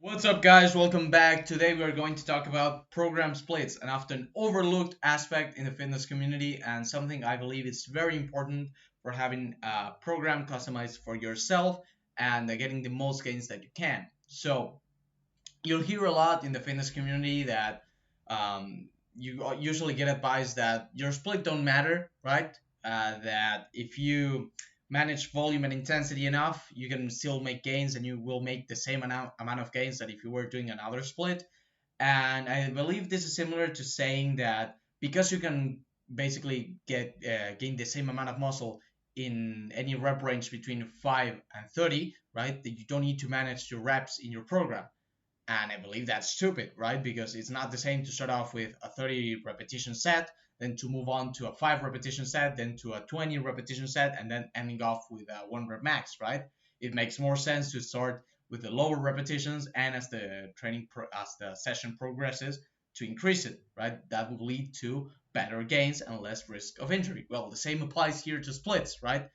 What's up, guys? Welcome back. Today we are going to talk about program splits, an often overlooked aspect in the fitness community and something I believe is very important for having a program customized for yourself and getting the most gains that you can. So, you'll hear a lot in the fitness community that you usually get advice that your split don't matter, right? That if you manage volume and intensity enough, you can still make gains and you will make the same amount of gains that if you were doing another split. And I believe this is similar to saying that because you can basically gain the same amount of muscle in any rep range between 5 and 30, right? That you don't need to manage your reps in your program. And I believe that's stupid, right? Because it's not the same to start off with a 30 repetition set, then to move on to a 5 repetition set, then to a 20 repetition set, and then ending off with a 1 rep max, right? It makes more sense to start with the lower repetitions and as as the session progresses to increase it, right? That will lead to better gains and less risk of injury. Well, the same applies here to splits, right?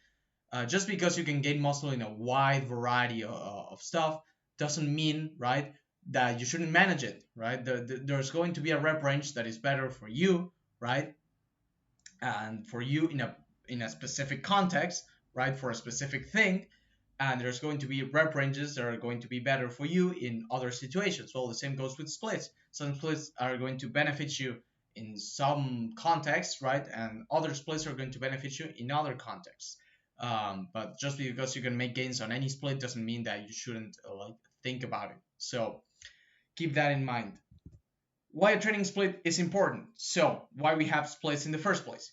Just because you can gain muscle in a wide variety of stuff doesn't mean, right, that you shouldn't manage it, right? There's going to be a rep range that is better for you, right, and for you in a specific context, right, for a specific thing. And there's going to be rep ranges that are going to be better for you in other situations. Well, the same goes with splits. Some splits are going to benefit you in some contexts, right, and other splits are going to benefit you in other contexts. But just because you can make gains on any split doesn't mean that you shouldn't think about it. So keep that in mind. Why a training split is important. So why we have splits in the first place.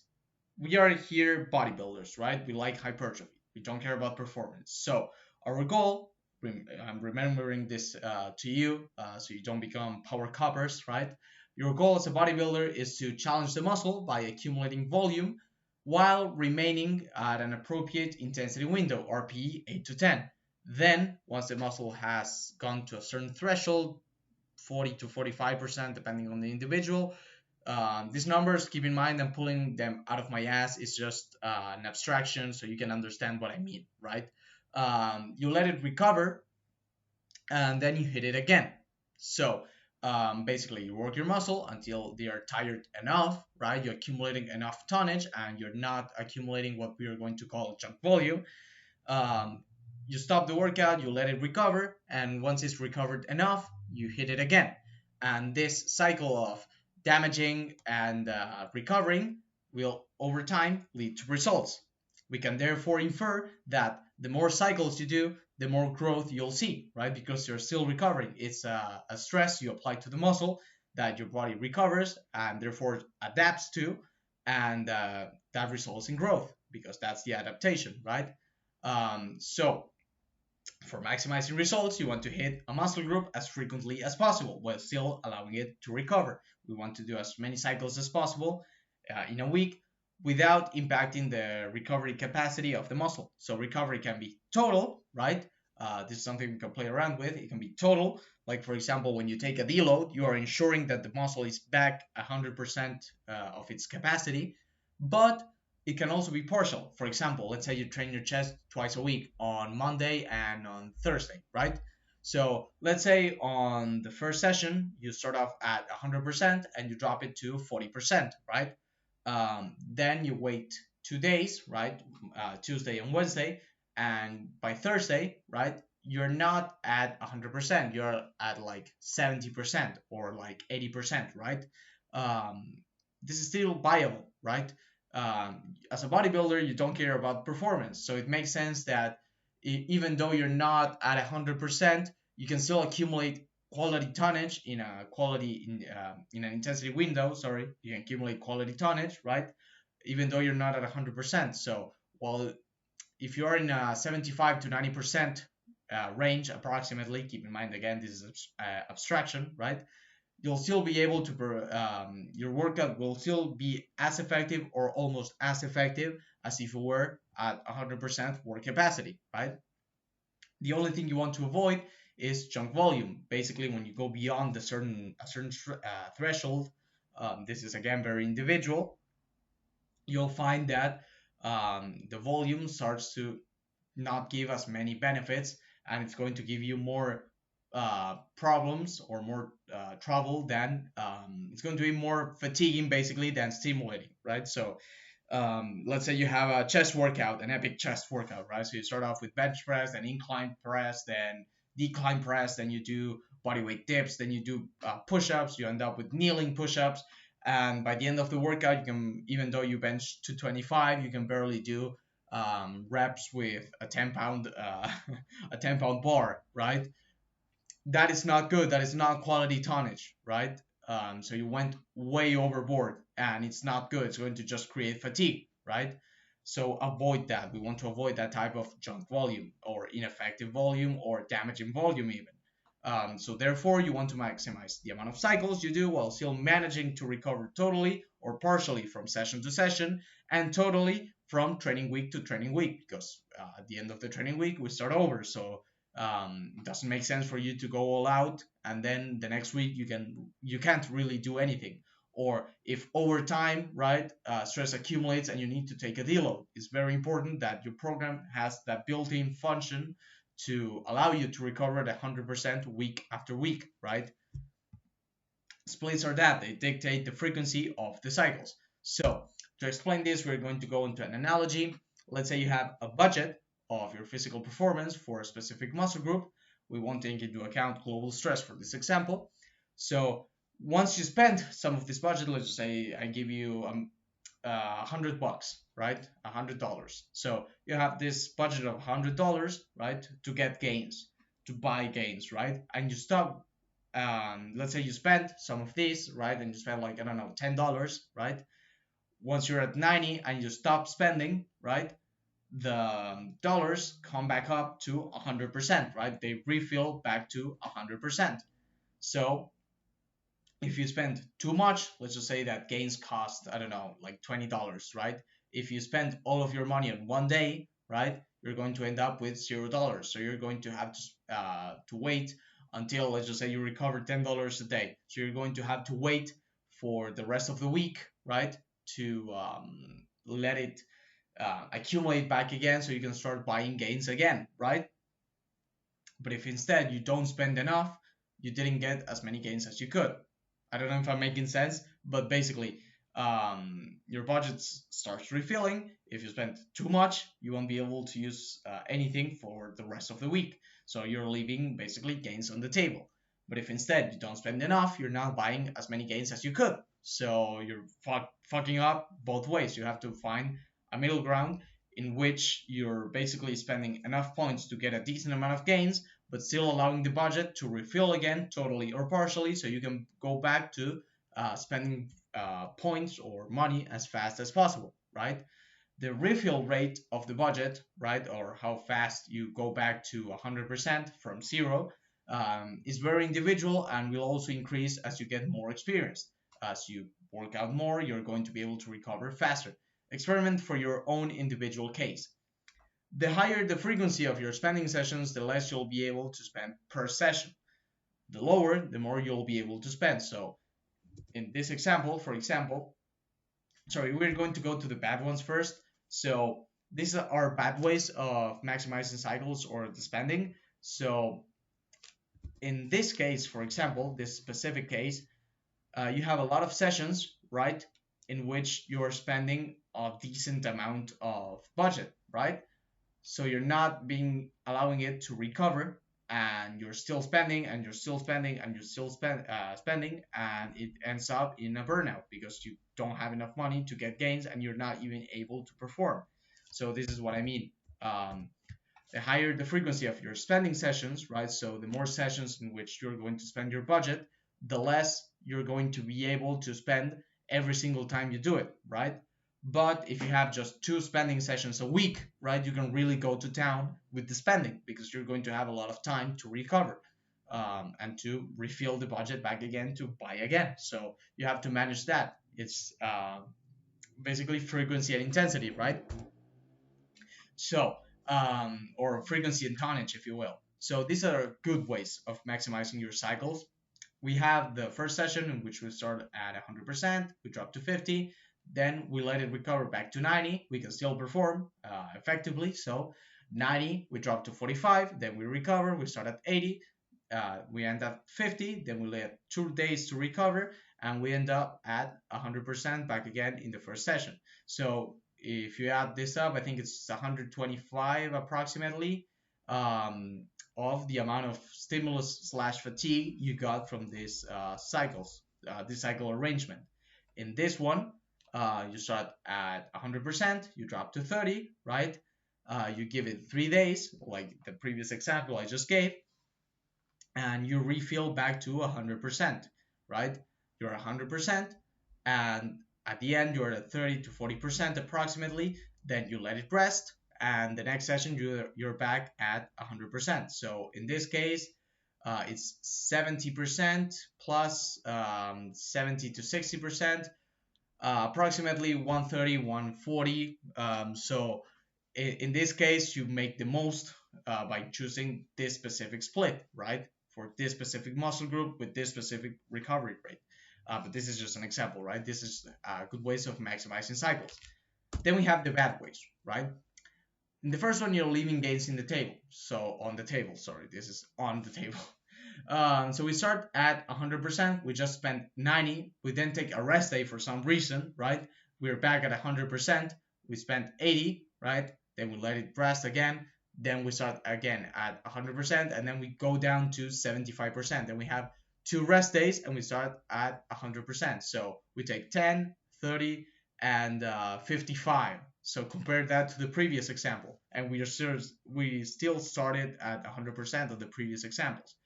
We are here bodybuilders, right? We like hypertrophy. We don't care about performance. So our goal, I'm remembering this to you, so you don't become power coppers, right? Your goal as a bodybuilder is to challenge the muscle by accumulating volume while remaining at an appropriate intensity window, RPE 8 to 10. Then, once the muscle has gone to a certain threshold, 40 to 45%, depending on the individual, these numbers, keep in mind, I'm pulling them out of my ass. It's just an abstraction, so you can understand what I mean, right? You let it recover, and then you hit it again. So basically, you work your muscle until they are tired enough, right? You're accumulating enough tonnage, and you're not accumulating what we are going to call junk volume. Um, you stop the workout, you let it recover, and once it's recovered enough, you hit it again. And this cycle of damaging and recovering will, over time, lead to results. We can therefore infer that the more cycles you do, the more growth you'll see, right? Because you're still recovering. It's a stress you apply to the muscle that your body recovers and therefore adapts to, and that results in growth because that's the adaptation, right? So for maximizing results, you want to hit a muscle group as frequently as possible while still allowing it to recover. We want to do as many cycles as possible in a week without impacting the recovery capacity of the muscle. So recovery can be total, right? This is something we can play around with. It can be total. Like, for example, when you take a deload, you are ensuring that the muscle is back 100% of its capacity. But it can also be partial. For example, let's say you train your chest twice a week on Monday and on Thursday, right? So let's say on the first session, you start off at 100% and you drop it to 40%, right? Then you wait 2 days, right? Tuesday and Wednesday. And by Thursday, right, you're not at 100%. You're at like 70% or like 80%, right? Um, this is still viable, right? As a bodybuilder, you don't care about performance. So it makes sense that even though you're not at 100%, you can still accumulate quality tonnage in an intensity window. Sorry, you can accumulate quality tonnage, right? Even though you're not at 100%. So while if you're in a 75 to 90% range approximately, keep in mind again this is abstraction, right? You'll still be able to your workout will still be as effective or almost as effective as if you were at 100% work capacity, right? The only thing you want to avoid is junk volume. Basically, when you go beyond a certain threshold, this is again very individual. You'll find that the volume starts to not give as many benefits, and it's going to give you more problems or more trouble than it's going to be more fatiguing basically than stimulating, right? So let's say you have a chest workout, an epic chest workout, right? So you start off with bench press, then incline press, then decline press, then you do bodyweight dips, then you do push-ups, you end up with kneeling push-ups, and by the end of the workout, you can, even though you bench to 25, you can barely do reps with a 10 pound a 10 pound bar, right? That is not good. That is not quality tonnage, right? So you went way overboard, and it's not good. It's going to just create fatigue, right? So avoid that. We want to avoid that type of junk volume or ineffective volume or damaging volume even. So therefore, you want to maximize the amount of cycles you do while still managing to recover totally or partially from session to session and totally from training week to training week, because at the end of the training week we start over. So it doesn't make sense for you to go all out and then the next week you can't really do anything. Or if over time, right, stress accumulates and you need to take a deload, it's very important that your program has that built-in function to allow you to recover at 100% week after week, right? Splits are that they dictate the frequency of the cycles. So to explain this, we're going to go into an analogy. Let's say you have a budget of your physical performance for a specific muscle group. We won't take into account global stress for this example. So once you spend some of this budget, let's just say I give you $100, right? $100. So you have this budget of $100, right, to get gains, to buy gains, right? And you stop. Let's say you spend some of these, right, and you spend like, I don't know, $10, right? Once you're at 90 and you stop spending, right, the dollars come back up to 100%, right? They refill back to 100%. So if you spend too much, let's just say that gains cost, I don't know, like $20, right? If you spend all of your money on one day, right, you're going to end up with $0. So you're going to have to wait until, let's just say, you recover $10 a day. So you're going to have to wait for the rest of the week, right, to let it accumulate back again so you can start buying gains again, right? But if instead you don't spend enough, you didn't get as many gains as you could. I don't know if I'm making sense, but basically, your budget starts refilling. If you spend too much, you won't be able to use anything for the rest of the week. So you're leaving basically gains on the table. But if instead you don't spend enough, you're not buying as many gains as you could. So you're fucking up both ways. You have to find a middle ground in which you're basically spending enough points to get a decent amount of gains, but still allowing the budget to refill again, totally or partially, so you can go back to spending points or money as fast as possible, right? The refill rate of the budget, right, or how fast you go back to 100% from zero, is very individual and will also increase as you get more experience. As you work out more, you're going to be able to recover faster. Experiment for your own individual case. The higher the frequency of your spending sessions, the less you'll be able to spend per session. The lower, the more you'll be able to spend. So in this example, for example, sorry, we're going to go to the bad ones first. So these are bad ways of maximizing cycles or the spending. So in this case, for example, this specific case, you have a lot of sessions, right, in which you're spending a decent amount of budget, right? So you're not being allowing it to recover, and you're still spending and you're still spending and you're still spending, and it ends up in a burnout because you don't have enough money to get gains and you're not even able to perform. So this is what I mean. The higher the frequency of your spending sessions, right? So the more sessions in which you're going to spend your budget, the less you're going to be able to spend every single time you do it, right? But if you have just 2 spending sessions a week, right, you can really go to town with the spending because you're going to have a lot of time to recover and to refill the budget back again to buy again. So you have to manage that. It's basically frequency and intensity, right? So, or frequency and tonnage, if you will. So these are good ways of maximizing your cycles. We have the first session in which we start at 100%, we drop to 50, then we let it recover back to 90. We can still perform effectively. So 90, we drop to 45, then we recover, we start at 80, we end up 50, then we let 2 days to recover, and we end up at 100% back again in the first session. So if you add this up, I think it's 125 approximately, of the amount of stimulus slash fatigue you got from this cycle arrangement. In this one, you start at 100%, you drop to 30, right? You give it 3 days, like the previous example I just gave, and you refill back to 100%, right? You're 100%, and at the end you're at 30 to 40% approximately. Then you let it rest, and the next session you're back at 100%. So in this case, it's 70% plus 70 to 60%, approximately 130, 140. So in this case, you make the most by choosing this specific split, right? For this specific muscle group with this specific recovery rate. But this is just an example, right? This is good ways of maximizing cycles. Then we have the bad ways, right? In the first one, you're leaving gains in the table. So on the table, sorry, this is on the table. So we start at 100%. We just spent 90. We then take a rest day for some reason, right? We're back at 100%. We spent 80, right? Then we let it rest again. Then we start again at 100%, and then we go down to 75%. Then we have 2 rest days, and we start at 100%. So we take 10, 30, and 55. So compare that to the previous example, and we still started at 100% of the previous examples.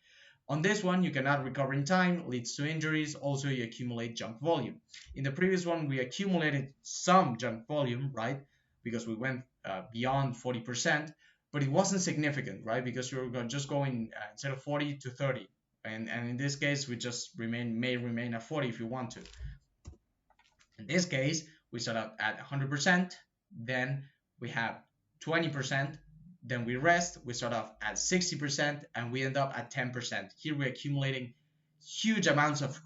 On this one, you cannot recover in time, leads to injuries. Also, you accumulate junk volume. In the previous one, we accumulated some junk volume, right? Because we went beyond 40%, but it wasn't significant, right? Because we were just going instead of 40 to 30. And in this case, we just may remain at 40 if you want to. In this case, we start out at 100%, then we have 20%, then we rest, we start off at 60%, and we end up at 10%. Here we're accumulating huge amounts of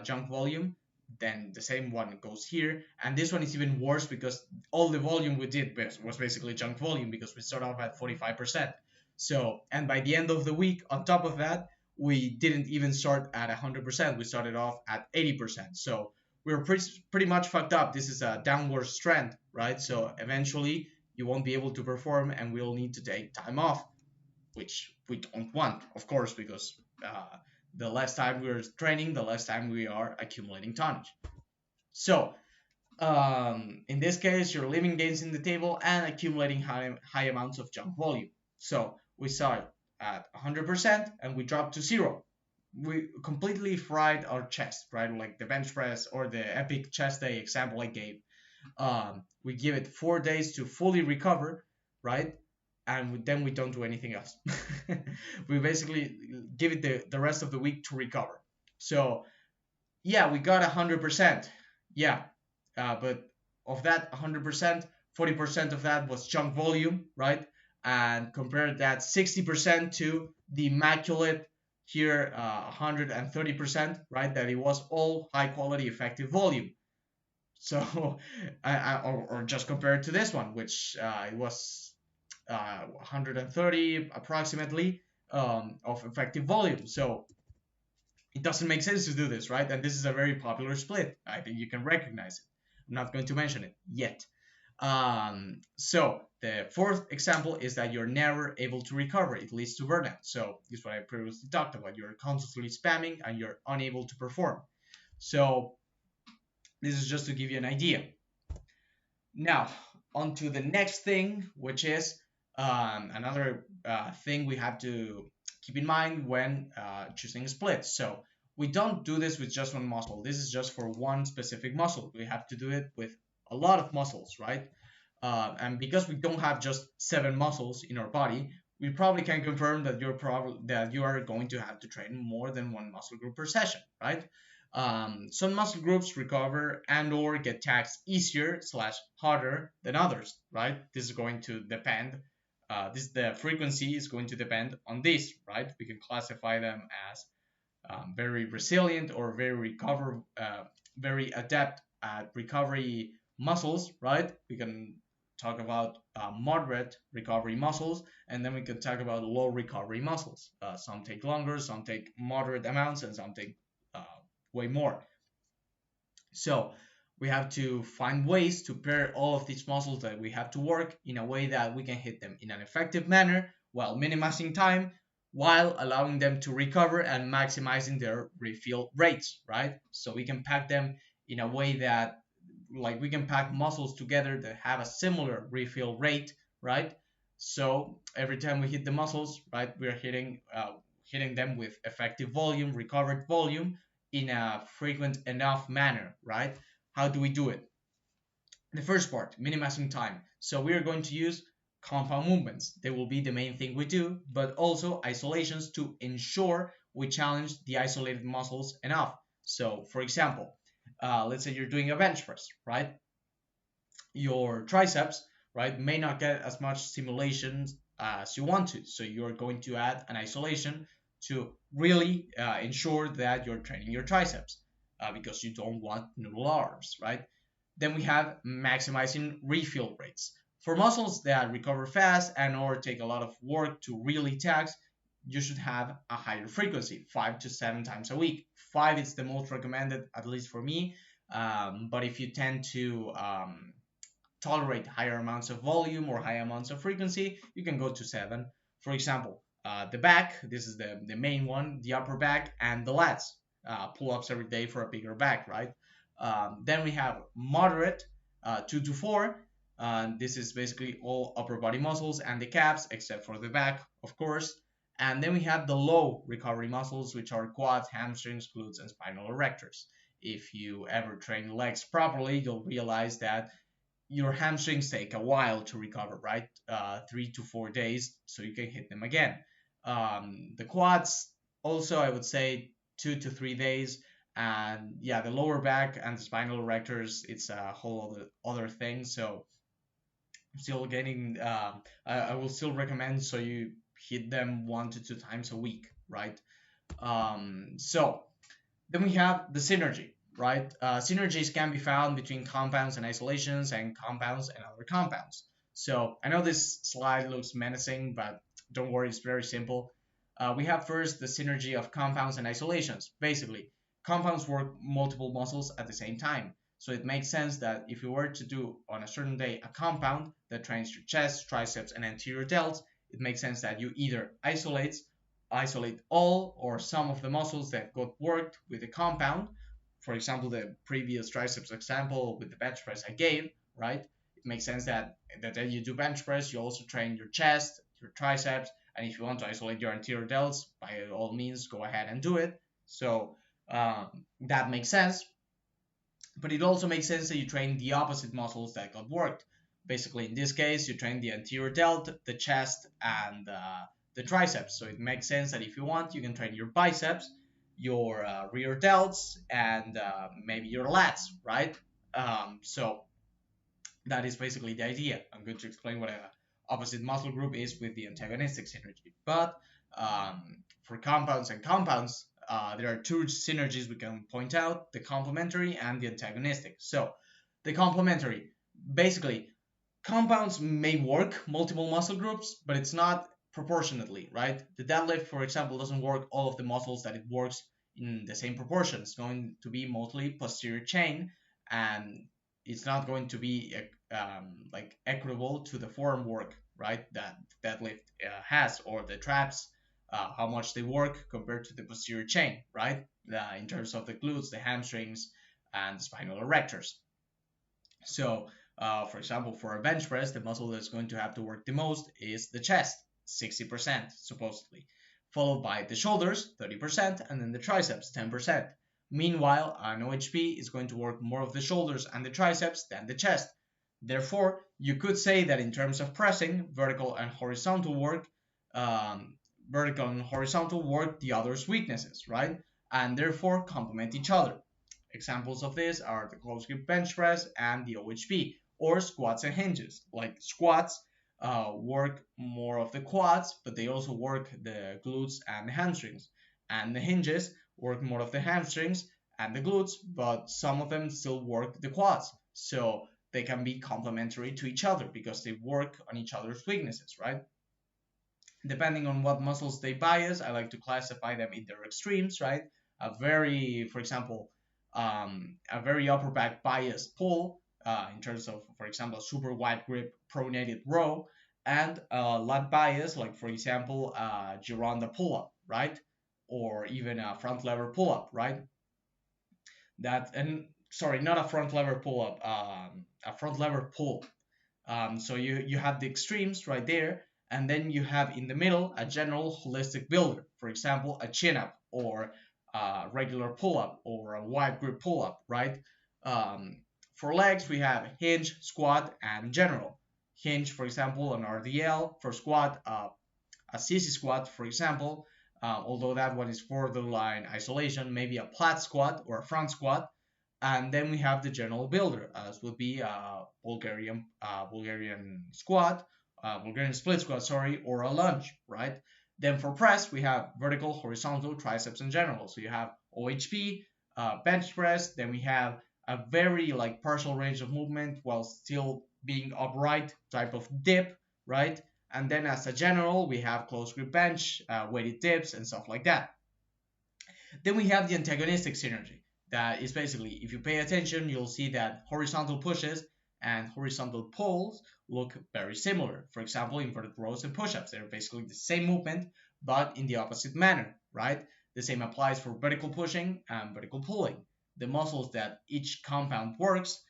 junk volume. Then the same one goes here, and this one is even worse because all the volume we did was basically junk volume because we start off at 45%. So, and by the end of the week, on top of that, we didn't even start at 100%. We started off at 80%. So we were pretty much fucked up. This is a downward trend, right? So eventually you won't be able to perform, and we'll need to take time off, which we don't want, of course, because the less time we're training, the less time we are accumulating tonnage. So in this case, you're leaving gains in the table and accumulating high amounts of junk volume. So we start at 100% and we drop to 0. We completely fried our chest, right? Like the bench press or the epic chest day example I gave. We give it 4 days to fully recover, right? And then we don't do anything else. We basically give it the rest of the week to recover. So yeah, we got 100%. Yeah, but of that 100%, 40% of that was junk volume, right? And compare that 60% to the immaculate here, 130%, right? That it was all high quality effective volume. So, or just compared to this one, which it was 130 approximately of effective volume. So it doesn't make sense to do this, right? And this is a very popular split. I think you can recognize it. I'm not going to mention it yet. So the fourth example is that you're never able to recover. It leads to burnout. So this is what I previously talked about. You're constantly spamming and you're unable to perform. So this is just to give you an idea. Now, on to the next thing, which is another thing we have to keep in mind when choosing splits. So we don't do this with just one muscle. This is just for one specific muscle. We have to do it with a lot of muscles, right? And because we don't have just 7 muscles in our body, we probably can confirm that you are going to have to train more than one muscle group per session, right? Some muscle groups recover and or get taxed easier / harder than others, right? This is going to depend. The frequency is going to depend on this, right? We can classify them as very resilient or very adept at recovery muscles, right? We can talk about moderate recovery muscles, and then we could talk about low recovery muscles. Some take longer, some take moderate amounts, and some take way more. So we have to find ways to pair all of these muscles that we have to work in a way that we can hit them in an effective manner while minimizing time, while allowing them to recover and maximizing their refill rates, right? So we can pack them in a way that, like, we can pack muscles together that have a similar refill rate, right? So every time we hit the muscles, right, we're hitting them with effective volume, recovered volume, in a frequent enough manner, right? How do we do it? The first part, minimizing time. So we are going to use compound movements. They will be the main thing we do, but also isolations to ensure we challenge the isolated muscles enough. So for example, let's say you're doing a bench press, right? Your triceps, right, may not get as much stimulation as you want to. So you're going to add an isolation to really ensure that you're training your triceps because you don't want noodle arms, right? Then we have maximizing refill rates. For muscles that recover fast and or take a lot of work to really tax, you should have a higher frequency, 5 to 7 times a week. 5 is the most recommended, at least for me. But if you tend to tolerate higher amounts of volume or high amounts of frequency, you can go to 7. For example, the back, this is the main one, the upper back, and the lats. Pull-ups every day for a bigger back, right? Then we have moderate, 2 to 4. This is basically all upper body muscles and the calves, except for the back, of course. And then we have the low recovery muscles, which are quads, hamstrings, glutes, and spinal erectors. If you ever train legs properly, you'll realize that your hamstrings take a while to recover, right? 3 to 4 days, so you can hit them again. The quads, also, I would say 2 to 3 days. And yeah, the lower back and the spinal erectors, it's a whole other thing. So I'm still getting, I will still recommend so you hit them 1 to 2 times a week, right? So then we have the synergy, right? Synergies can be found between compounds and isolations and compounds and other compounds. So I know this slide looks menacing, but don't worry, it's very simple. We have first the synergy of compounds and isolations. Basically, compounds work multiple muscles at the same time. So it makes sense that if you were to do on a certain day a compound that trains your chest, triceps, and anterior delts, it makes sense that you either isolate all or some of the muscles that got worked with the compound. For example, the previous triceps example with the bench press I gave, right? It makes sense that you do bench press, you also train your chest, your triceps, and if you want to isolate your anterior delts, by all means, go ahead and do it. So that makes sense. But it also makes sense that you train the opposite muscles that got worked. Basically, in this case, you train the anterior delt, the chest, and the triceps. So it makes sense that if you want, you can train your biceps, your rear delts, and maybe your lats, right? So that is basically the idea. I'm going to explain what a opposite muscle group is with the antagonistic synergy. But for compounds and compounds, there are two synergies we can point out, the complementary and the antagonistic. So the complementary, basically, compounds may work multiple muscle groups, but it's not proportionately, right? The deadlift, for example, doesn't work all of the muscles that it works in the same proportion. It's going to be mostly posterior chain, and it's not going to be like equitable to the forearm work, right? That deadlift has, or the traps, how much they work compared to the posterior chain, right? In terms of the glutes, the hamstrings, and the spinal erectors. So, for example, for a bench press, the muscle that's going to have to work the most is the chest, 60% supposedly, followed by the shoulders, 30%, and then the triceps, 10%. Meanwhile, an OHP is going to work more of the shoulders and the triceps than the chest. Therefore, you could say that in terms of pressing, vertical and horizontal work the other's weaknesses, right? And therefore complement each other. Examples of this are the close grip bench press and the OHP, or squats and hinges. Like squats work more of the quads, but they also work the glutes and the hamstrings. And the hinges work more of the hamstrings and the glutes, but some of them still work the quads. So they can be complementary to each other because they work on each other's weaknesses, right? Depending on what muscles they bias, I like to classify them in their extremes, right? For example, a very upper back bias pull in terms of, for example, super wide grip pronated row, and lat bias, like for example, Gironda pull up, right? Or even a front lever pull up, right? That and sorry, not a front lever pull up, a front lever pull. So you have the extremes right there, and then you have in the middle a general holistic builder. For example, a chin up or a regular pull up or a wide grip pull up, right? Um, for legs, we have hinge, squat, and general. Hinge, for example, an RDL. For squat, a CC squat, for example, although that one is borderline isolation, maybe a plat squat or a front squat. And then we have the general builder, as would be a Bulgarian squat, Bulgarian split squat, sorry, or a lunge, right? Then for press, we have vertical, horizontal, triceps, and general. So you have OHP, bench press. Then we have a very like partial range of movement while still being upright type of dip, right? And then as a general, we have close grip bench, weighted dips, and stuff like that. Then we have the antagonistic synergy. That is basically, if you pay attention, you'll see that horizontal pushes and horizontal pulls look very similar. For example, inverted rows and push-ups. They're basically the same movement, but in the opposite manner, right? The same applies for vertical pushing and vertical pulling. The muscles that each compound works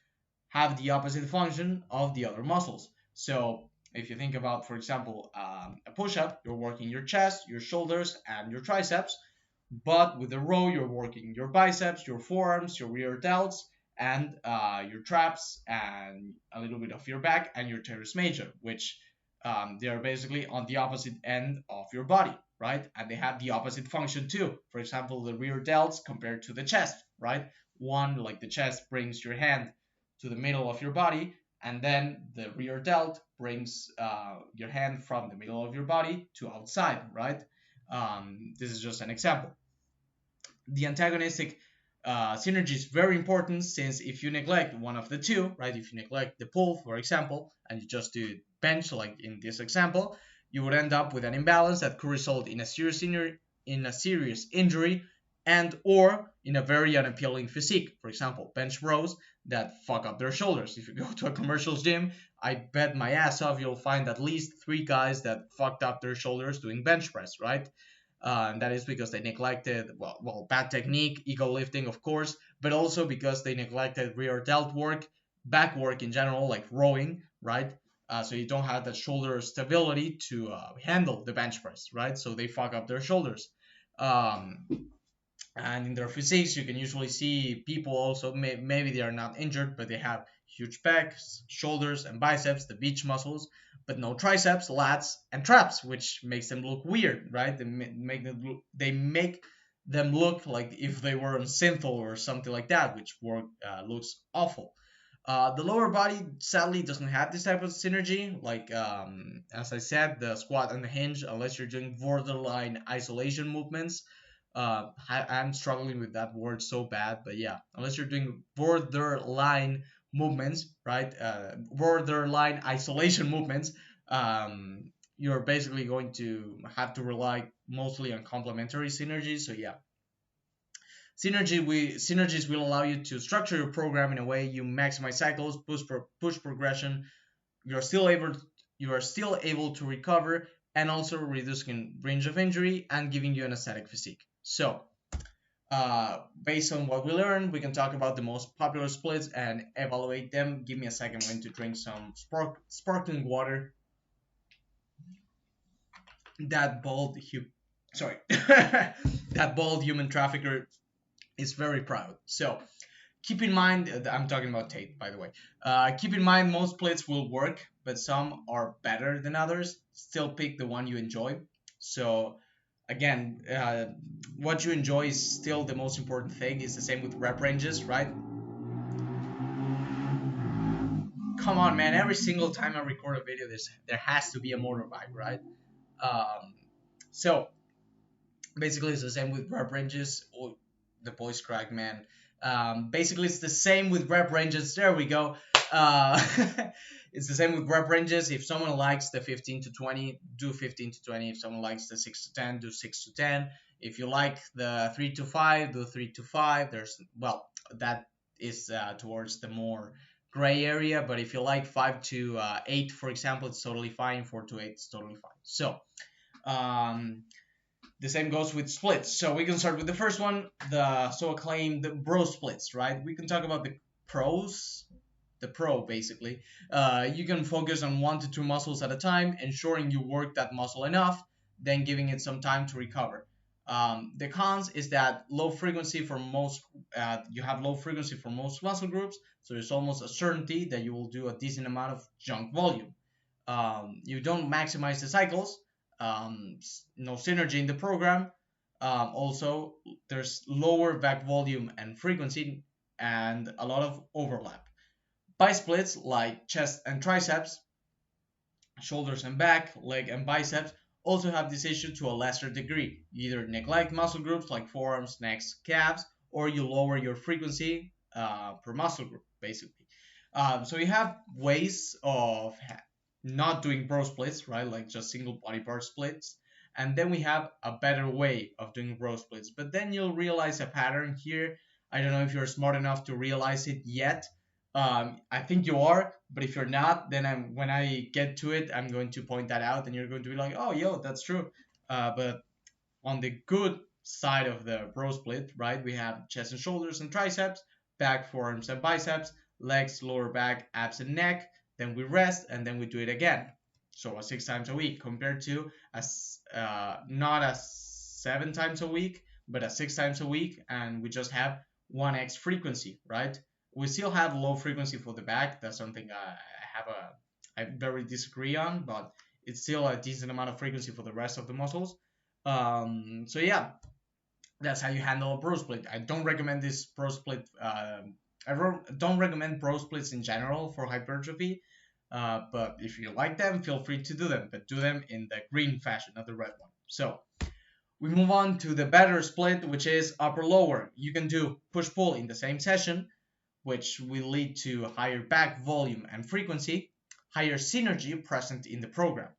have the opposite function of the other muscles. So if you think about, for example, a push-up, you're working your chest, your shoulders, and your triceps. But with the row, you're working your biceps, your forearms, your rear delts, and your traps, and a little bit of your back, and your teres major, which they are basically on the opposite end of your body, right? And they have the opposite function too. For example, the rear delts compared to the chest, right? One, like the chest, brings your hand to the middle of your body, and then the rear delt brings your hand from the middle of your body to outside, right? This is just an example. The antagonistic synergy is very important, since if you neglect one of the two, right, if you neglect the pull, for example, and you just do bench, like in this example, you would end up with an imbalance that could result in a serious injury and or in a very unappealing physique. For example, bench bros that fuck up their shoulders. If you go to a commercial gym, I bet my ass off you'll find at least 3 guys that fucked up their shoulders doing bench press, right? And that is because they neglected, bad technique, ego lifting, of course, but also because they neglected rear delt work, back work in general, like rowing, right? So you don't have that shoulder stability to handle the bench press, right? So they fuck up their shoulders. Um, and in their physiques, you can usually see people also, maybe they are not injured, but they have huge backs, shoulders, and biceps, the beach muscles, but no triceps, lats, and traps, which makes them look weird, right? They make them look like if they were on synthol or something like that, which looks awful. The lower body sadly doesn't have this type of synergy. Like as I said, the squat and the hinge, unless you're doing borderline isolation movements. I'm struggling with that word so bad, but yeah, unless you're doing borderline movements, right? Borderline isolation movements, you're basically going to have to rely mostly on complementary synergies. So yeah, synergies will allow you to structure your program in a way you maximize cycles, push progression. You are still able to recover, and also reducing range of injury and giving you an aesthetic physique. So based on what we learned, we can talk about the most popular splits and evaluate them. Give me a second, I'm going to drink some sparkling water. That bald that bald human trafficker is very proud. So keep in mind, I'm talking about Tate, by the way. Keep in mind, most splits will work, but some are better than others. Still pick the one you enjoy. So again, what you enjoy is still the most important thing. It's the same with rep ranges, right? Come on, man. Every single time I record a video, there has to be a motorbike, right? So basically, it's the same with rep ranges. The voice crack, man. Basically, it's the same with rep ranges. There we go. uh, it's the same with rep ranges. If someone likes the 15 to 20, do 15 to 20. If someone likes the 6 to 10, do 6 to 10. If you like the 3 to 5, do 3 to 5. That is towards the more gray area. But if you like 5 to 8, for example, it's totally fine. 4 to 8 is totally fine. So, um, the same goes with splits. So we can start with the first one, the so acclaimed bro splits, right? We can talk about the pros, the pro basically. You can focus on 1 to 2 muscles at a time, ensuring you work that muscle enough, then giving it some time to recover. The cons is that low frequency for most, you have low frequency for most muscle groups, so there's almost a certainty that you will do a decent amount of junk volume. You don't maximize the cycles, no synergy in the program. Also, there's lower back volume and frequency, and a lot of overlap. Bi-splits like chest and triceps, shoulders and back, leg and biceps also have this issue to a lesser degree. You either neglect muscle groups like forearms, necks, calves, or you lower your frequency per muscle group, basically. So you have ways of not doing bro splits, right? Like just single body part splits. And then we have a better way of doing bro splits. But then you'll realize a pattern here. I don't know if you're smart enough to realize it yet. I think you are, but if you're not, then when I get to it, I'm going to point that out, and you're going to be like, oh, yo, that's true. But on the good side of the bro split, right, we have chest and shoulders and triceps, back, forearms and biceps, legs, lower back, abs and neck. Then we rest, and then we do it again. So 6 times a week compared to not a 7 times a week, but a 6 times a week, and we just have 1x frequency, right? We still have low frequency for the back. That's something I very disagree on, but it's still a decent amount of frequency for the rest of the muscles. So yeah, that's how you handle a bro split. I don't recommend this bro split. Don't recommend bro splits in general for hypertrophy. But if you like them, feel free to do them, but do them in the green fashion, not the red one. So we move on to the better split, which is upper lower. You can do push pull in the same session, which will lead to higher back volume and frequency, higher synergy present in the program.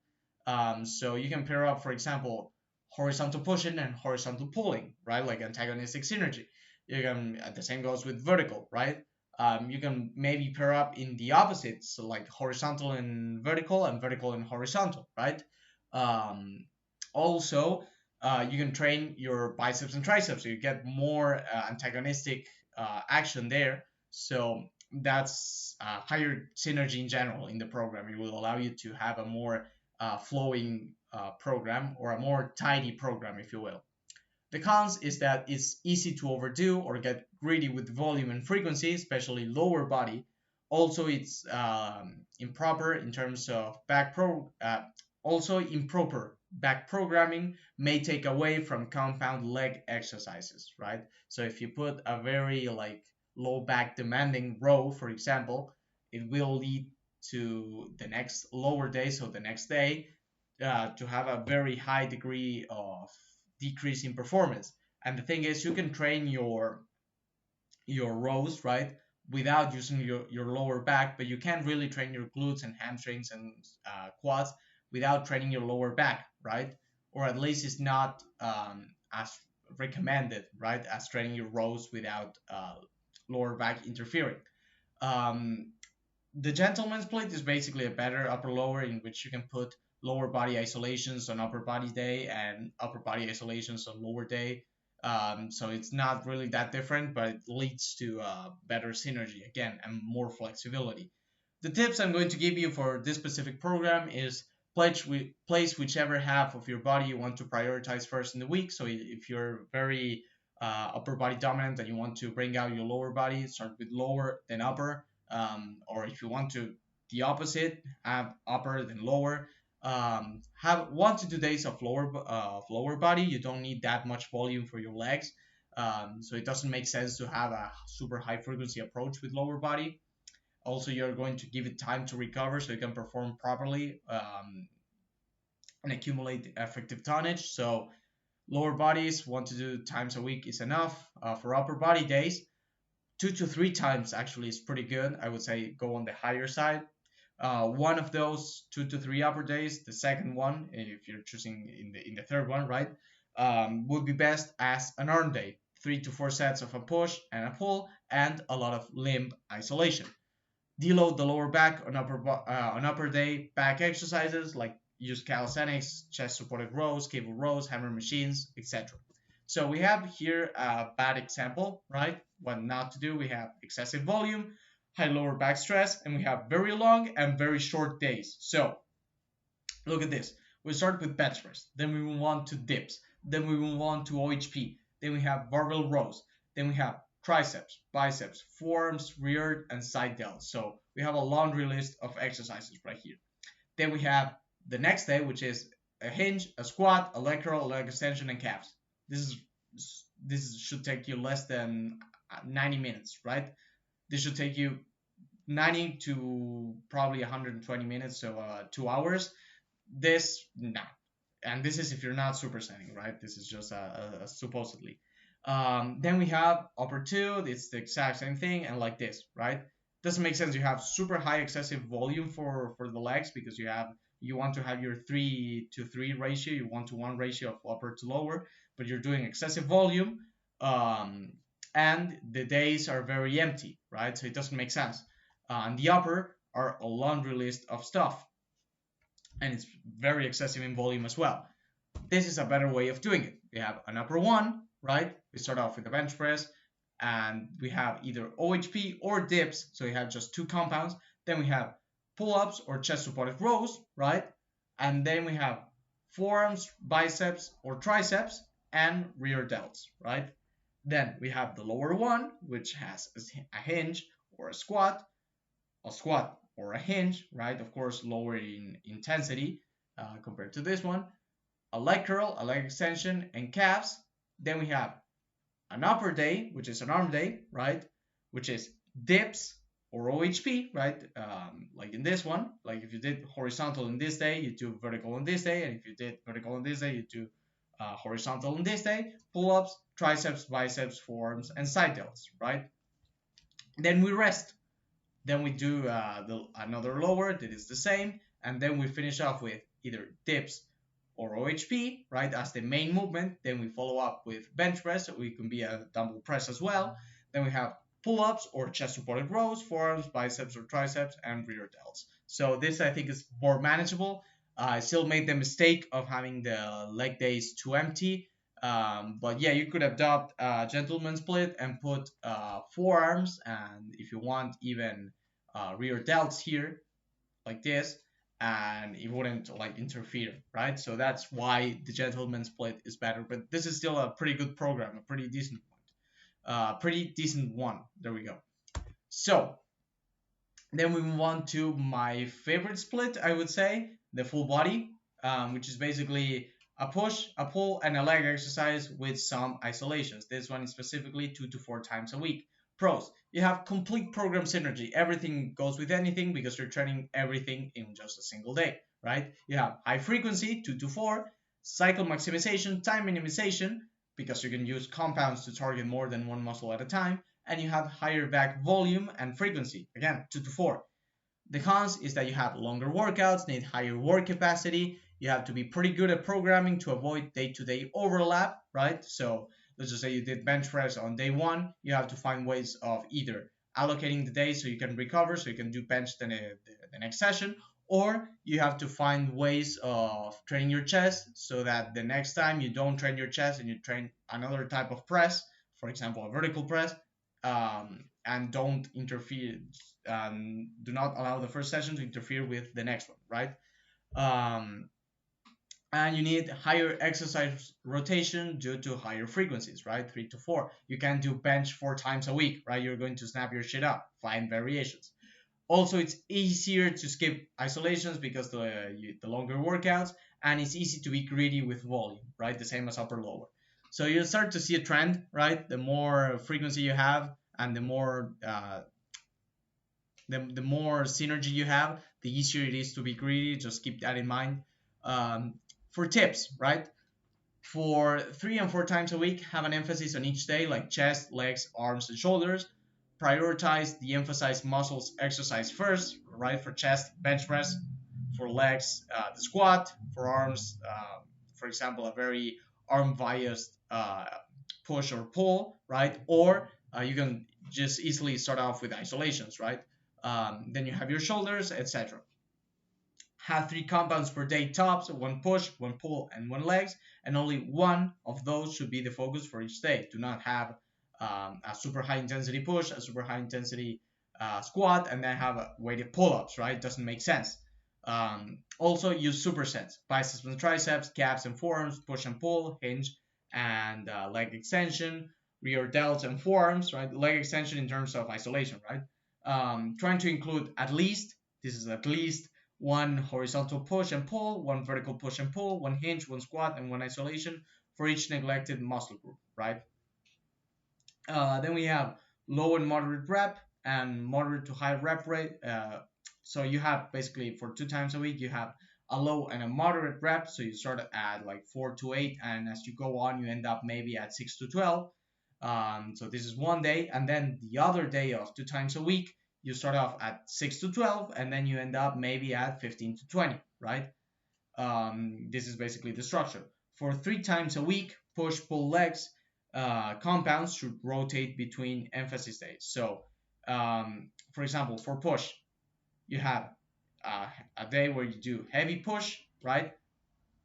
So you can pair up, for example, horizontal pushing and horizontal pulling, right? Like antagonistic synergy. You can, the same goes with vertical, right? You can maybe pair up in the opposites, so like horizontal and vertical and horizontal, right? Um, Also, you can train your biceps and triceps, so you get more antagonistic action there. So that's higher synergy in general in the program. It will allow you to have a more flowing program, or a more tidy program, if you will. The cons is that it's easy to overdo or get greedy with volume and frequency, especially lower body. Also, it's improper in terms of also improper back programming may take away from compound leg exercises, right? So if you put a very like low back demanding row, for example, it will lead to the next lower day, so the next day, to have a very high degree of decrease in performance. And the thing is, you can train your rows, right, without using your lower back, but you can't really train your glutes and hamstrings and quads without training your lower back, right? Or at least it's not as recommended, right, as training your rows without lower back interfering. Um, the gentleman's split is basically a better upper lower, in which you can put lower body isolations on upper body day and upper body isolations on lower day. So it's not really that different, but it leads to better synergy again and more flexibility. The tips I'm going to give you for this specific program is place whichever half of your body you want to prioritize first in the week. So if you're very upper body dominant and you want to bring out your lower body, start with lower then upper. Or if you want to the opposite, have upper then lower. Have 1 to 2 days of lower body. You don't need that much volume for your legs, so it doesn't make sense to have a super high frequency approach with lower body. Also, you're going to give it time to recover so you can perform properly, and accumulate effective tonnage. So lower bodies 1 to 2 times a week is enough. For upper body days, 2 to 3 times actually is pretty good. I would say go on the higher side. One of those 2 to 3 upper days, the second one, if you're choosing in the third one, right, would be best as an arm day. 3 to 4 sets of a push and a pull, and a lot of limb isolation. Deload the lower back on upper day back exercises like use calisthenics, chest supported rows, cable rows, hammer machines, etc. So we have here a bad example, right? What not to do. We have excessive volume, high lower back stress, and we have very long and very short days. So look at this. We start with bench press, then we move on to dips, then we move on to OHP, then we have barbell rows, then we have triceps, biceps, forearms, rear, and side delts. So we have a laundry list of exercises right here. Then we have the next day, which is a hinge, a squat, a leg curl, leg extension, and calves. This should take you less than 90 minutes, right? This should take you 90 to probably 120 minutes, so 2 hours. This, nah. And this is if you're not supersetting, right? This is just supposedly. Then we have upper two. It's the exact same thing, and like this, right? Doesn't make sense. You have super high excessive volume for the legs because you want to have your 3 to 3 ratio, your 1 to 1 ratio of upper to lower, but you're doing excessive volume, and the days are very empty, right? So it doesn't make sense. And the upper are a laundry list of stuff, and it's very excessive in volume as well. This is a better way of doing it. We have an upper one, right? We start off with the bench press, and we have either OHP or dips, so we have just 2 compounds. Then we have pull-ups or chest supported rows, right? And then we have forearms, biceps or triceps, and rear delts, right? Then we have the lower one, which has a hinge or a squat or a hinge, right? Of course, lower in intensity compared to this one. A leg curl, a leg extension, and calves. Then we have an upper day, which is an arm day, right? Which is dips or OHP, right? Like in this one, like if you did horizontal in this day, you do vertical on this day, and if you did vertical on this day, you do horizontal on this day. Pull-ups, triceps, biceps, forearms, and side delts, right? Then we rest. Then we do another lower that is the same, and then we finish off with either dips or OHP, right, as the main movement. Then we follow up with bench press, so it can be a dumbbell press as well. Then we have pull-ups or chest supported rows, forearms, biceps or triceps, and rear delts. So this I think is more manageable. I still made the mistake of having the leg days too empty. But yeah, you could adopt a gentleman split and put forearms, and if you want, even rear delts here, like this, and it wouldn't like interfere, right? So that's why the gentleman split is better. But this is still a pretty good program, a pretty decent one. There we go. So then we move on to my favorite split, I would say, the full body, which is basically a push, a pull, and a leg exercise with some isolations. This one is specifically 2 to 4 times a week. Pros: you have complete program synergy. Everything goes with anything because you're training everything in just a single day, right? You have high frequency, 2 to 4, cycle maximization, time minimization, because you can use compounds to target more than one muscle at a time, and you have higher back volume and frequency, again, 2 to 4. The cons is that you have longer workouts, need higher work capacity, you have to be pretty good at programming to avoid day-to-day overlap, right? So let's just say you did bench press on day one, you have to find ways of either allocating the day so you can recover, so you can do bench the next session, or you have to find ways of training your chest so that the next time you don't train your chest and you train another type of press, for example, a vertical press, and don't interfere, do not allow the first session to interfere with the next one, right? And you need higher exercise rotation due to higher frequencies, right? 3 to 4. You can't do bench 4 times a week, right? You're going to snap your shit up. Find variations. Also, it's easier to skip isolations because the longer workouts, and it's easy to be greedy with volume, right? The same as upper lower. So you'll start to see a trend, right? The more frequency you have, and the more synergy you have, the easier it is to be greedy. Just keep that in mind. For tips, right? For 3 and 4 times a week, have an emphasis on each day, like chest, legs, arms, and shoulders. prioritize the emphasized muscles exercise first, right? For chest, bench press; for legs, the squat; for arms, for example, a very arm biased push or pull, right? Or you can just easily start off with isolations, right? Then you have your shoulders, etc. Have 3 compounds per day tops: one push, one pull, and one legs, and only one of those should be the focus for each day. Do not have a super high intensity push, a super high intensity squat, and then have weighted pull-ups, right? Doesn't make sense. Also use supersets: biceps and triceps, calves and forearms, push and pull, hinge and leg extension, rear delts and forearms, right? Leg extension in terms of isolation, right? Trying to include at least, this is at least, one horizontal push and pull, one vertical push and pull, one hinge, one squat, and one isolation for each neglected muscle group, right? Then we have low and moderate rep and moderate to high rep rate. So you have basically for 2 times a week, you have a low and a moderate rep. So you start at like 4 to 8, and as you go on, you end up maybe at 6 to 12. So this is one day, and then the other day of 2 times a week, you start off at 6 to 12, and then you end up maybe at 15 to 20, right? This is basically the structure. For 3 times a week, push pull legs, compounds should rotate between emphasis days. So, for example, for push, you have a day where you do heavy push, right?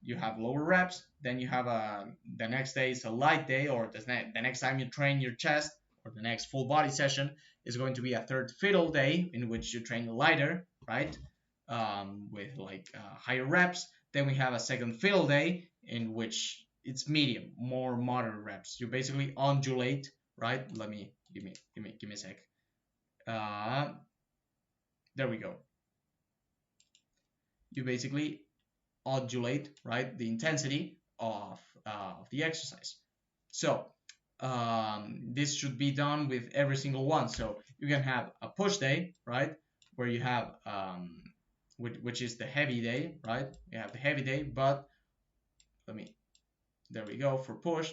You have lower reps. Then you have the next day is a light day, or the next time you train your chest, or the next full body session is going to be a third fiddle day in which you train lighter, right? With like higher reps. Then we have a second fiddle day in which it's medium, more moderate reps. You basically undulate, right? Let me give me a sec. There we go. You basically undulate, right, the intensity of the exercise. So this should be done with every single one. So you can have a push day, right, where you have which is the heavy day, right? You have the heavy day, but there we go for push.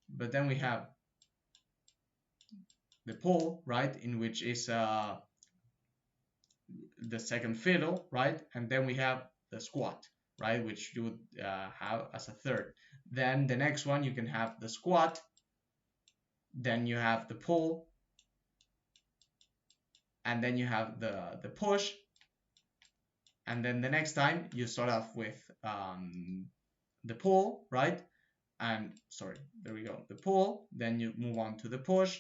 But then we have the pull, right, in which is the second fiddle, right? And then we have the squat, right, which you would have as a third. Then the next one, you can have the squat, then you have the pull, and then you have the push, and then the next time you start off with the pull, right? And sorry, there we go, the pull, then you move on to the push,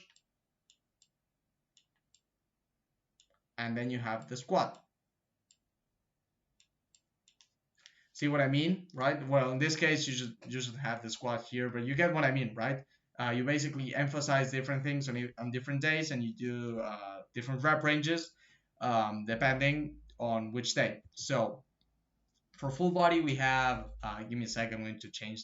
and then you have the squat. See what I mean, right? Well, in this case, you should have the squat here, but you get what I mean, right? You basically emphasize different things on different days, and you do different rep ranges depending on which day. So for full body, we have, give me a second, I'm going to change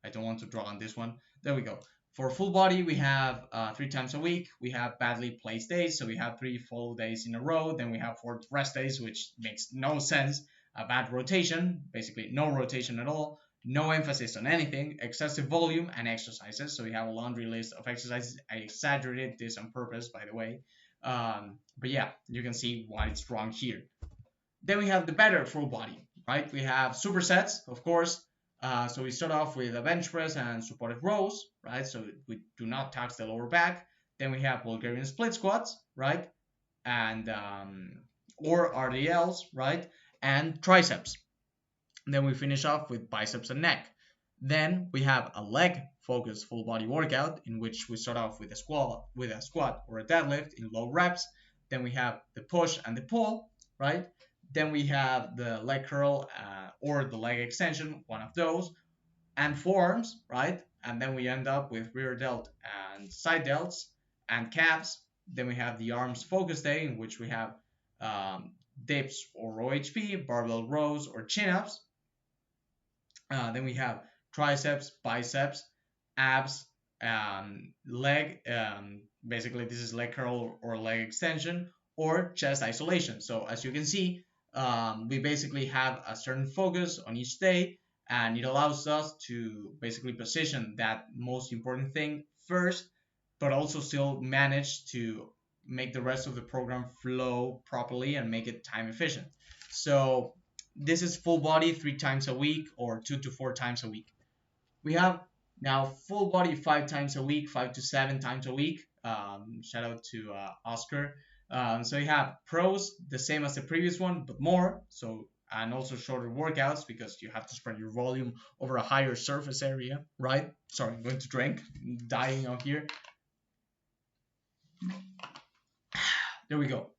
I don't want to draw on this one. There we go. For full body, we have 3 times a week. We have badly placed days, so we have 3 full days in a row. Then we have 4 rest days, which makes no sense. A bad rotation, basically no rotation at all. No emphasis on anything, excessive volume and exercises. So we have a laundry list of exercises. I exaggerated this on purpose, by the way. But yeah, you can see why it's wrong here. Then we have the better full body, right? We have supersets, of course. So we start off with a bench press and supported rows, right? So we do not tax the lower back. Then we have Bulgarian split squats, right? And or RDLs, right? And triceps. And then we finish off with biceps and neck. Then we have a leg focused full body workout in which we start off with a squat or a deadlift in low reps. Then we have the push and the pull, right? Then we have the leg curl or the leg extension, one of those, and forearms, right? And then we end up with rear delt and side delts and calves. Then we have the arms focus day in which we have dips or OHP, barbell rows or chin-ups. Then we have triceps, biceps, abs, leg. Basically, this is leg curl or leg extension or chest isolation. So as you can see, we basically have a certain focus on each day, and it allows us to basically position that most important thing first, but also still manage to make the rest of the program flow properly and make it time efficient. So this is full body 3 times a week or 2 to 4 times a week. We have now full body 5 times a week, 5 to 7 times a week. Shout out to Oscar. So you have pros, the same as the previous one, but more. So and also shorter workouts because you have to spread your volume over a higher surface area, right? Sorry, I'm going to drink. I'm dying out here. There we go.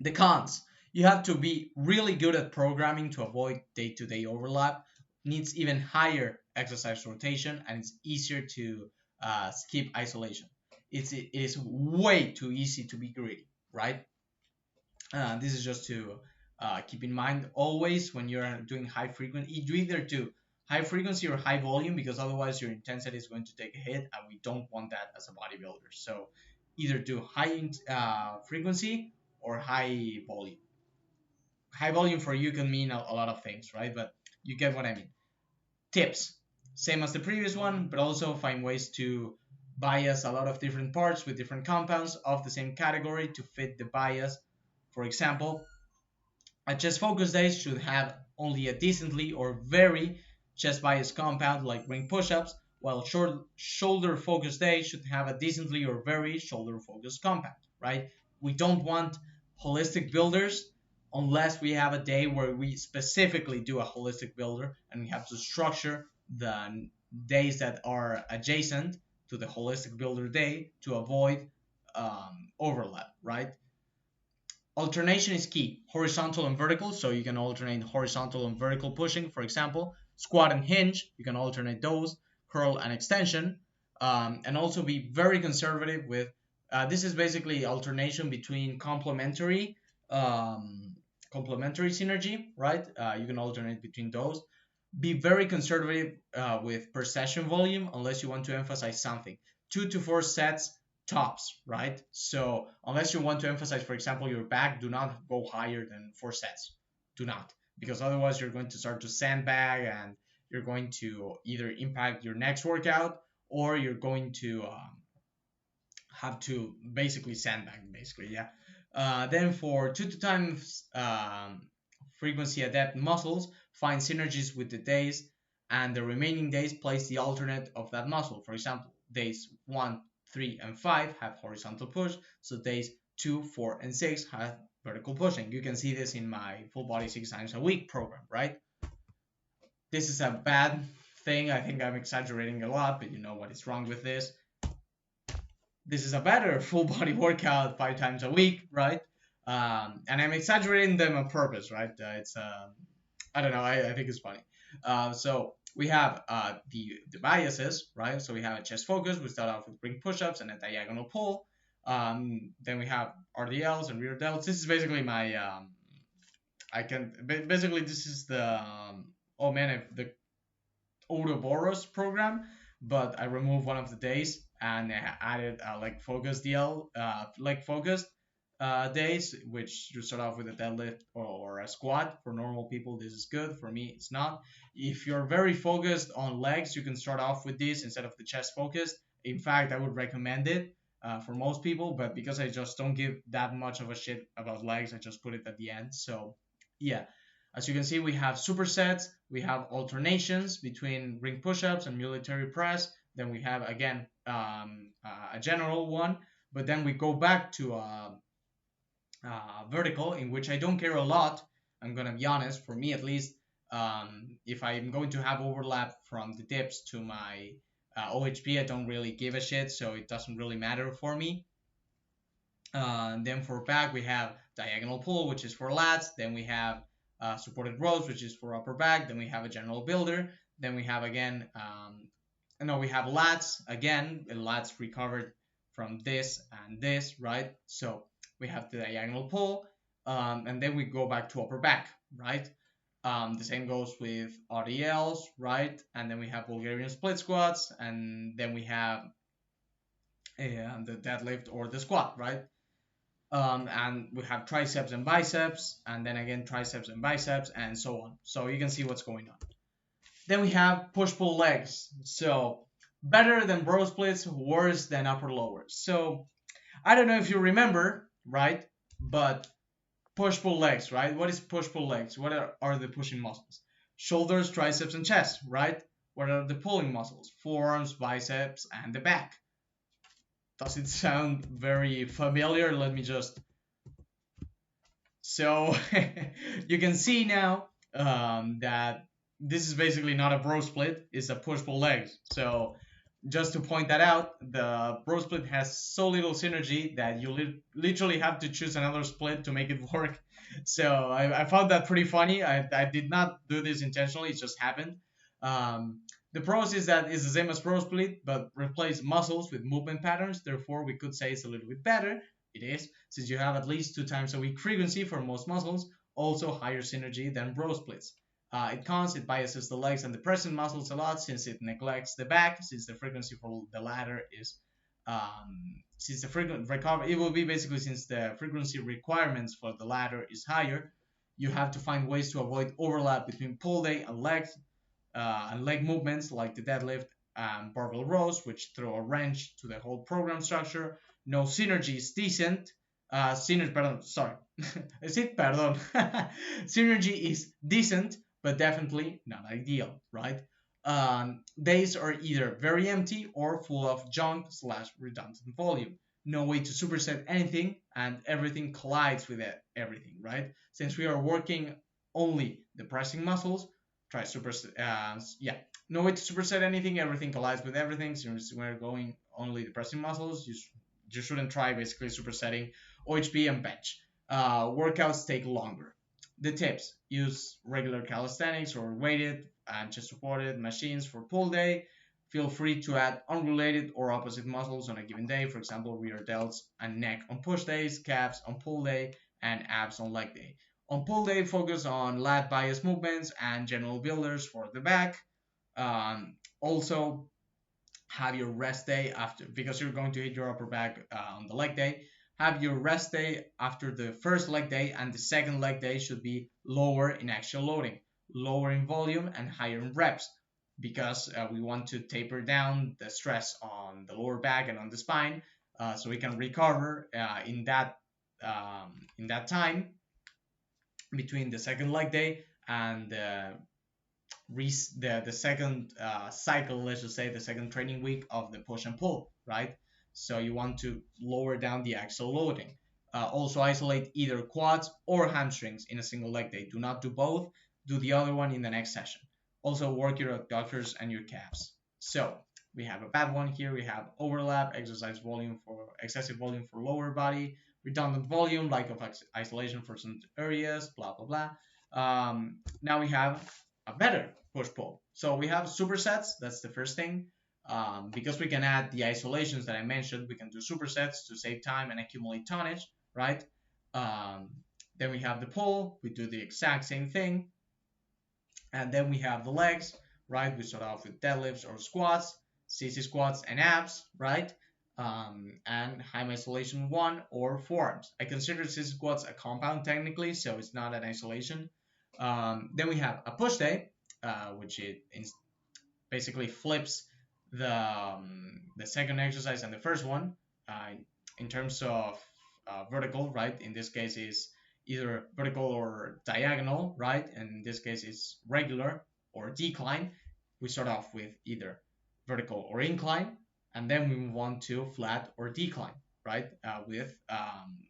The cons. You have to be really good at programming to avoid day-to-day overlap. Needs even higher exercise rotation, and it's easier to skip isolation. It is way too easy to be greedy, right? This is just to keep in mind always when you're doing high frequency. You either do high frequency or high volume because otherwise your intensity is going to take a hit, and we don't want that as a bodybuilder. So either do high frequency or high volume. High volume for you can mean a lot of things, right? But you get what I mean. Tips. Same as the previous one, but also find ways to bias a lot of different parts with different compounds of the same category to fit the bias. For example, a chest focus day should have only a decently or very chest bias compound like ring push-ups, while shoulder focus day should have a decently or very shoulder focused compound, right? We don't want holistic builders unless we have a day where we specifically do a holistic builder and we have to structure the days that are adjacent to the holistic builder day to avoid overlap, right? Alternation is key, horizontal and vertical, so you can alternate horizontal and vertical pushing, for example. Squat and hinge, you can alternate those, curl and extension, and also be very conservative with, this is basically alternation between complementary synergy, right? You can alternate between those. Be very conservative with per session volume unless you want to emphasize something. 2 to 4 sets tops, right? So unless you want to emphasize, for example, your back, do not go higher than 4 sets. Do not, because otherwise you're going to start to sandbag and you're going to either impact your next workout or you're going to have to basically sandbag, yeah. Then for 2 times frequency adapt muscles, find synergies with the days, and the remaining days place the alternate of that muscle. For example, days 1, 3, and 5 have horizontal push, so days 2, 4, and 6 have vertical pushing. You can see this in my full body 6 times a week program, right? This is a bad thing. I think I'm exaggerating a lot, but you know what is wrong with this. This is a better full body workout 5 times a week, right? And I'm exaggerating them on purpose, right? It's I don't know. I think it's funny. So we have the biases, right? So we have a chest focus. We start off with ring push-ups and a diagonal pull. Then we have RDLs and rear delts. This is basically my basically this is the oh man, the Ouroboros program, but I removed one of the days and I added leg focus DL, leg focused days, which you start off with a deadlift or a squat. For normal people, this is good. For me, it's not. If you're very focused on legs, you can start off with this instead of the chest focused. In fact, I would recommend it for most people, but because I just don't give that much of a shit about legs, I just put it at the end. So yeah, as you can see, we have supersets, we have alternations between ring push-ups and military press. Then we have again a general one, but then we go back to vertical, in which I don't care a lot. I'm gonna be honest, for me at least, if I'm going to have overlap from the dips to my OHP, I don't really give a shit, so it doesn't really matter for me. Then for back, we have diagonal pull, which is for lats. Then we have supported rows, which is for upper back. Then we have a general builder. Then we have again, we have lats again. Lats recovered from this and this, right? So we have the diagonal pull, and then we go back to upper back, right? The same goes with RDLs, right? And then we have Bulgarian split squats, and then we have the deadlift or the squat, right? And we have triceps and biceps, and then again triceps and biceps, and so on. So you can see what's going on. Then we have push-pull legs. So better than bro splits, worse than upper lower. So I don't know if you remember, right? But push pull legs, right? What is push pull legs? What are the pushing muscles? Shoulders, triceps, and chest, right? What are the pulling muscles? Forearms, biceps, and the back. Does it sound very familiar? Let me just. So you can see now that this is basically not a bro split, it's a push pull legs. So just to point that out, the bro split has so little synergy that you literally have to choose another split to make it work. So I found that pretty funny. I did not do this intentionally, it just happened. Um, the pros is that it's the same as bro split, but replace muscles with movement patterns. Therefore, we could say it's a little bit better. It is, since you have at least 2 times a week frequency for most muscles, also higher synergy than bro splits. It biases the legs and the present muscles a lot since it neglects the back, since the frequency for the latter is, since the frequent recovery, it will be basically since the frequency requirements for the latter is higher, you have to find ways to avoid overlap between pull day and leg movements like the deadlift and barbell rows, which throw a wrench to the whole program structure. No synergy is decent. Synergy, pardon, sorry. Is it? Pardon. Synergy is decent, but definitely not ideal, right? Days are either very empty or full of junk slash redundant volume. No way to superset anything, and everything collides with everything, right? Since we are working only the pressing muscles, try super. Yeah, no way to superset anything. Everything collides with everything. Since we're going only the pressing muscles, you shouldn't try basically supersetting OHP and bench. Workouts take longer. The tips: use regular calisthenics or weighted and chest supported machines for pull day. Feel free to add unrelated or opposite muscles on a given day. For example, rear delts and neck on push days, calves on pull day, and abs on leg day. On pull day, focus on lat bias movements and general builders for the back. Also, have your rest day after, because you're going to hit your upper back on the leg day. Have your rest day after the first leg day, and the second leg day should be lower in actual loading, lower in volume, and higher in reps, because we want to taper down the stress on the lower back and on the spine, so we can recover in that time between the second leg day and the second cycle, let's just say the second training week of the push and pull, right? So you want to lower down the axle loading. Also isolate either quads or hamstrings in a single leg day. Do not do both. Do the other one in the next session. Also work your adductors and your calves. So we have a bad one here. We have overlap, excessive volume for lower body, redundant volume, lack of isolation for some areas, blah blah blah. Now we have a better push pull. So we have supersets. That's the first thing. Because we can add the isolations that I mentioned, we can do supersets to save time and accumulate tonnage, right? Um, then we have the pull. We do the exact same thing. And then we have the legs, right? We start off with deadlifts or squats, CC squats and abs, right? And high isolation one or forearms. I consider CC squats a compound technically, so it's not an isolation. Then we have a push day, which it basically flips the second exercise and the first one in terms of vertical, right? In this case, is either vertical or diagonal, right? And in this case, it's regular or decline. We start off with either vertical or incline, and then we move on to flat or decline, right? With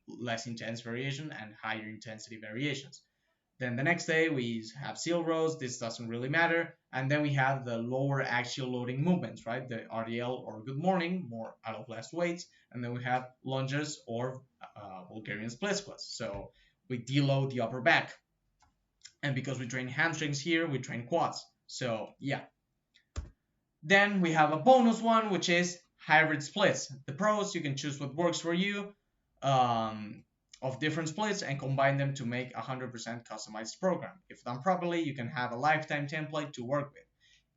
less intense variation and higher intensity variations. Then the next day we have seal rows. This doesn't really matter. And then we have the lower axial loading movements, right? The RDL or good morning, more out of less weights. And then we have lunges or Bulgarian split squats. So we deload the upper back. And because we train hamstrings here, we train quads. So yeah. Then we have a bonus one, which is hybrid splits. The pros, you can choose what works for you. Of different splits and combine them to make a 100% customized program. If done properly, you can have a lifetime template to work with.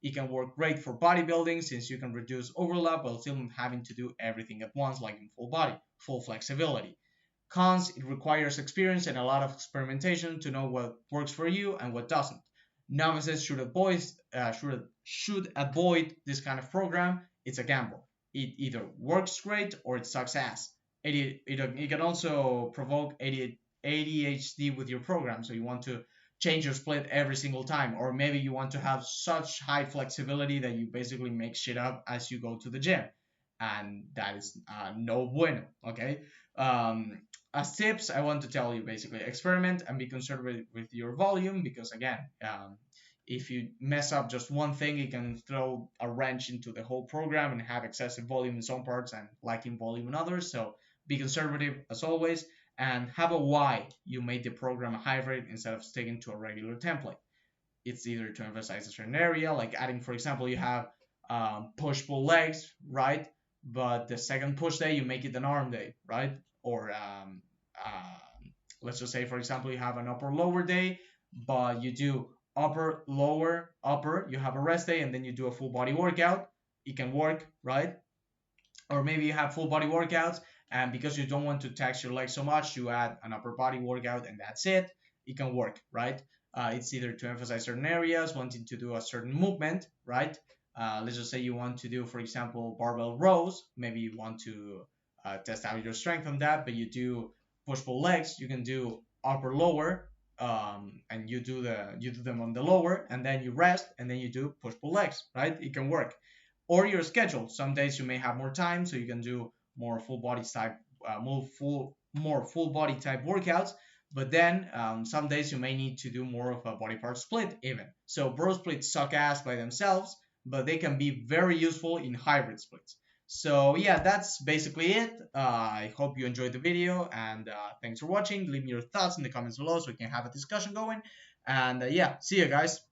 It can work great for bodybuilding since you can reduce overlap while still not having to do everything at once like in full body, full flexibility. Cons, it requires experience and a lot of experimentation to know what works for you and what doesn't. Novices should avoid this kind of program. It's a gamble. It either works great or it sucks ass. It can also provoke ADHD with your program. So you want to change your split every single time, or maybe you want to have such high flexibility that you basically make shit up as you go to the gym, and that is no bueno. Okay. Um, as tips, I want to tell you basically experiment and be conservative with your volume, because again, if you mess up just one thing, it can throw a wrench into the whole program and have excessive volume in some parts and lacking volume in others. So be conservative as always, and have a why you made the program a hybrid instead of sticking to a regular template. It's either to emphasize a certain area, like adding, for example, you have push pull legs, right? But the second push day you make it an arm day, right? Or let's just say, for example, you have an upper lower day, but you do upper lower upper. You have a rest day, and then you do a full body workout. It can work, right? Or maybe you have full body workouts, and because you don't want to tax your legs so much, you add an upper body workout and that's it. It can work, right? It's either to emphasize certain areas, wanting to do a certain movement, right? Let's just say you want to do, for example, barbell rows. Maybe you want to test out your strength on that, but you do push pull legs. You can do upper lower, and you do them on the lower, and then you rest, and then you do push pull legs, right? It can work. Or your schedule. Some days you may have more time, so you can do more full body type, more full body type workouts. But then some days you may need to do more of a body part split even. So bro splits suck ass by themselves, but they can be very useful in hybrid splits. So yeah, that's basically it. I hope you enjoyed the video, and thanks for watching. Leave me your thoughts in the comments below so we can have a discussion going. And yeah, see you guys.